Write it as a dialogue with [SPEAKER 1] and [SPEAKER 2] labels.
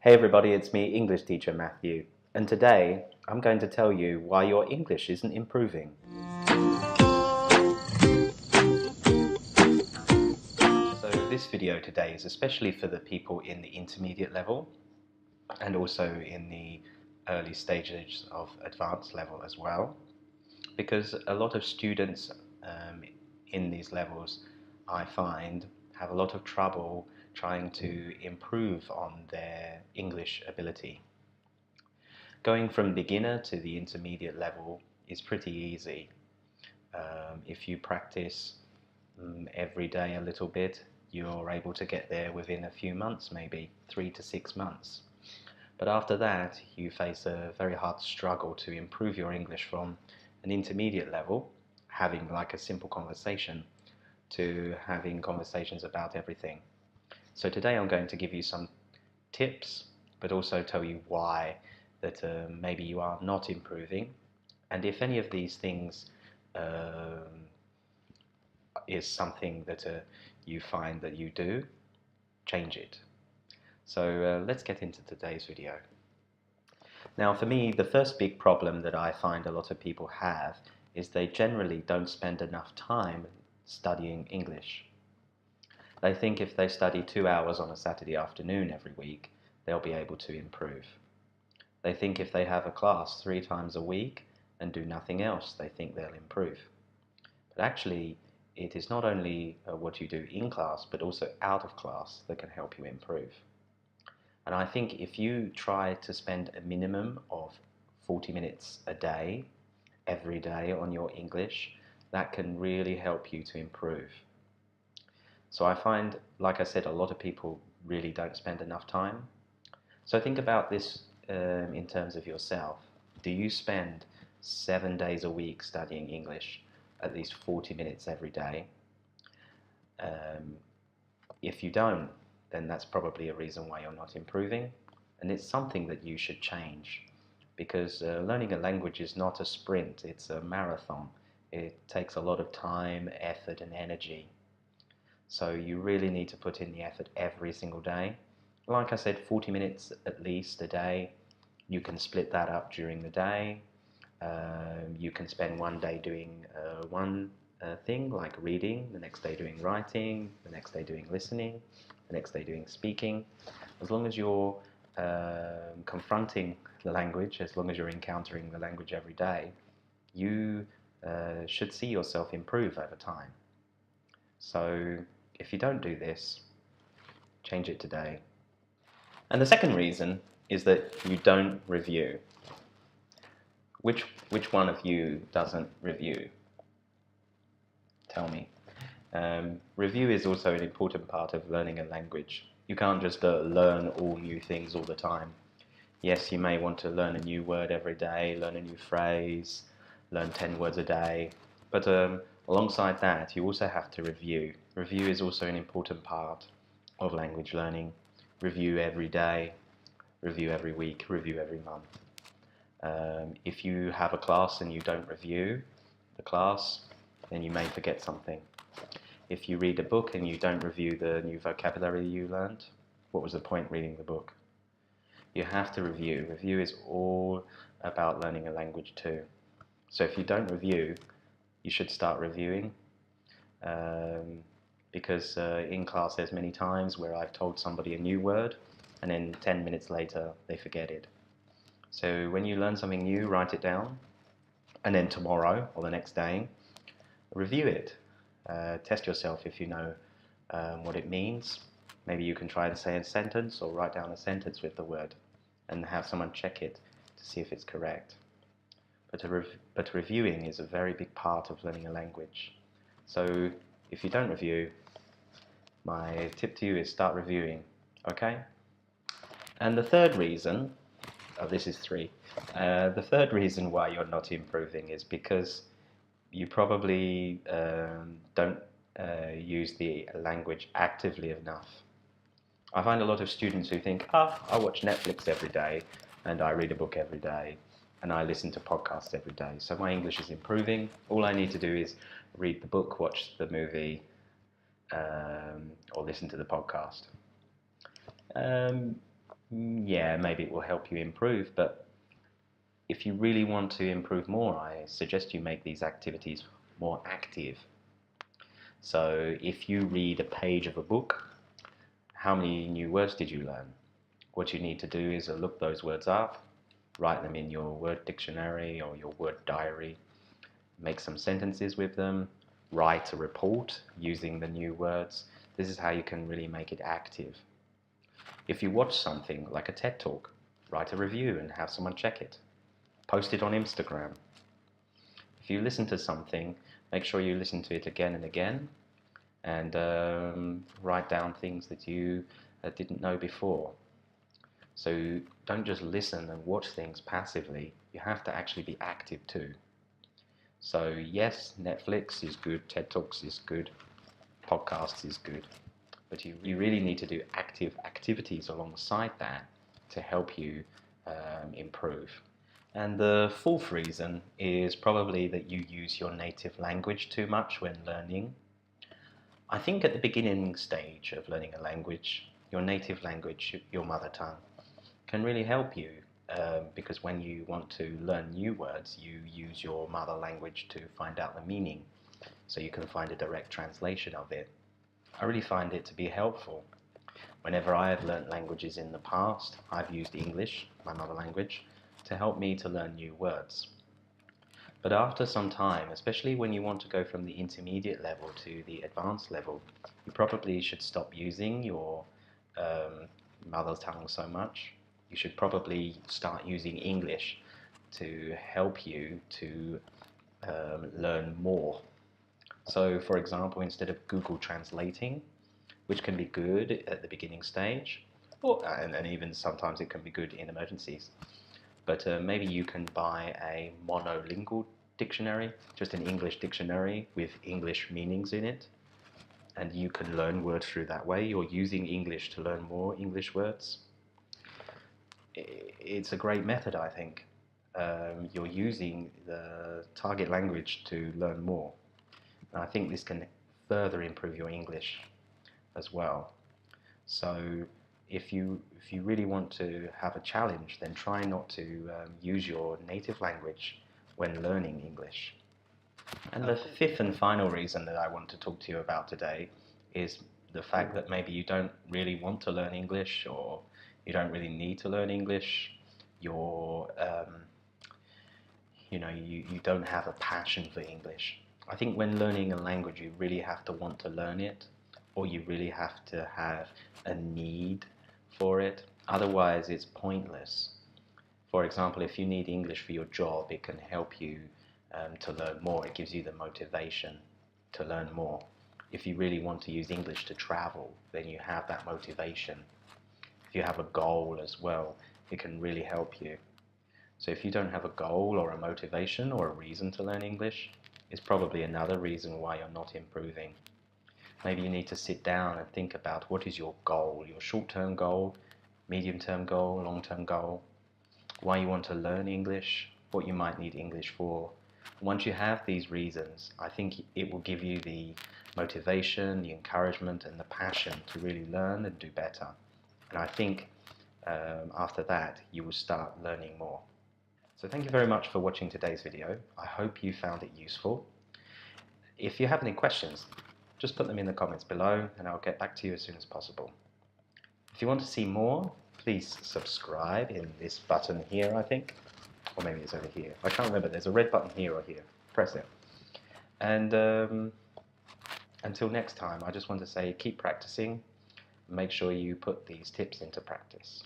[SPEAKER 1] Hey everybody, it's me, English teacher Matthew, and today I'm going to tell you why your English isn't improving. So this video today is especially for the people in the intermediate level and also in the early stages of advanced level as well, because a lot of students in these levels, I find, have a lot of trouble trying to improve on their English ability. Going from beginner to the intermediate level is pretty easy. If you practice every day a little bit, you're able to get there within a few months, maybe 3 to 6 months. But after that, you face a very hard struggle to improve your English from an intermediate level, having like a simple conversation, to having conversations about everything. So today I'm going to give you some tips, but also tell you why that maybe you are not improving, and if any of these things is something that you find that you do, change it. So let's get into today's video. Now for me, the first big problem that I find a lot of people have is they generally don't spend enough time studying English. They think if they study 2 hours on a Saturday afternoon every week, they'll be able to improve. They think if they have a class 3 times a week and do nothing else, they think they'll improve. But actually, it is not only what you do in class, but also out of class that can help you improve. And I think if you try to spend a minimum of 40 minutes a day, every day on your English, that can really help you to improve. So I find, like I said, a lot of people really don't spend enough time. So think about this in terms of yourself. Do you spend 7 days a week studying English, at least 40 minutes every day? If you don't, then that's probably a reason why you're not improving, and it's something that you should change, because learning a language is not a sprint, it's a marathon. It takes a lot of time, effort and energy. So you really need to put in the effort every single day. Like I said, 40 minutes at least a day. You can split that up during the day. You can spend one day doing one thing like reading, the next day doing writing, the next day doing listening, the next day doing speaking. As long as you're confronting the language, as long as you're encountering the language every day, you should see yourself improve over time. So if you don't do this, change it today. And the second reason is that you don't review. Which one of you doesn't review? Tell me. Review is also an important part of learning a language. You can't just learn all new things all the time. Yes, you may want to learn a new word every day, learn a new phrase, learn 10 words a day, but alongside that, you also have to review. Review is also an important part of language learning. Review every day, review every week, review every month. If you have a class and you don't review the class, then you may forget something. If you read a book and you don't review the new vocabulary you learned, what was the point reading the book? You have to review. Review is all about learning a language too. So if you don't review, you should start reviewing, because in class there's many times where I've told somebody a new word and then 10 minutes later they forget it. So when you learn something new, write it down, and then tomorrow or the next day, review it. Test yourself if you know what it means. Maybe you can try and say a sentence or write down a sentence with the word and have someone check it to see if it's correct. But reviewing is a very big part of learning a language. So if you don't review, my tip to you is start reviewing, okay? And the third reason, this is 3, the third reason why you're not improving is because you probably don't use the language actively enough. I find a lot of students who think, I watch Netflix every day, and I read a book every day, and I listen to podcasts every day, so my English is improving. All I need to do is read the book, watch the movie, or listen to the podcast. Yeah, maybe it will help you improve, but if you really want to improve more, I suggest you make these activities more active. So if you read a page of a book, how many new words did you learn? What you need to do is look those words up, write them in your word dictionary or your word diary, make some sentences with them, write a report using the new words. This is how you can really make it active. If you watch something like a TED Talk, write a review and have someone check it. Post it on Instagram. If you listen to something, make sure you listen to it again and again, and write down things that you didn't know before. So don't just listen and watch things passively. You have to actually be active too. So yes, Netflix is good, TED Talks is good, podcasts is good, but you really need to do active activities alongside that to help you improve. And the fourth reason is probably that you use your native language too much when learning. I think at the beginning stage of learning a language, your native language, your mother tongue, can really help you because when you want to learn new words, you use your mother language to find out the meaning, so you can find a direct translation of it. I really find it to be helpful. Whenever I have learnt languages in the past, I've used English, my mother language, to help me to learn new words. But after some time, especially when you want to go from the intermediate level to the advanced level, you probably should stop using your mother tongue so much. You should probably start using English to help you to learn more. So, for example, instead of Google translating, which can be good at the beginning stage, and even sometimes it can be good in emergencies, but maybe you can buy a monolingual dictionary, just an English dictionary with English meanings in it, and you can learn words through that way. You're using English to learn more English words. It's a great method, I think. You're using the target language to learn more. And I think this can further improve your English as well. So if you really want to have a challenge, then try not to use your native language when learning English. And the fifth and final reason that I want to talk to you about today is the fact that maybe you don't really want to learn English, or you don't really need to learn English. You don't have a passion for English. I think when learning a language, you really have to want to learn it, or you really have to have a need for it. Otherwise, it's pointless. For example, if you need English for your job, it can help you to learn more. It gives you the motivation to learn more. If you really want to use English to travel, then you have that motivation. If you have a goal as well, it can really help you. So if you don't have a goal or a motivation or a reason to learn English, it's probably another reason why you're not improving. Maybe you need to sit down and think about what is your goal, your short-term goal, medium-term goal, long-term goal, why you want to learn English, what you might need English for. Once you have these reasons, I think it will give you the motivation, the encouragement and the passion to really learn and do better. And I think after that, you will start learning more. So thank you very much for watching today's video. I hope you found it useful. If you have any questions, just put them in the comments below and I'll get back to you as soon as possible. If you want to see more, please subscribe in this button here, I think. Or maybe it's over here. I can't remember. There's a red button here or here. Press it. And until next time, I just want to say keep practicing. Make sure you put these tips into practice.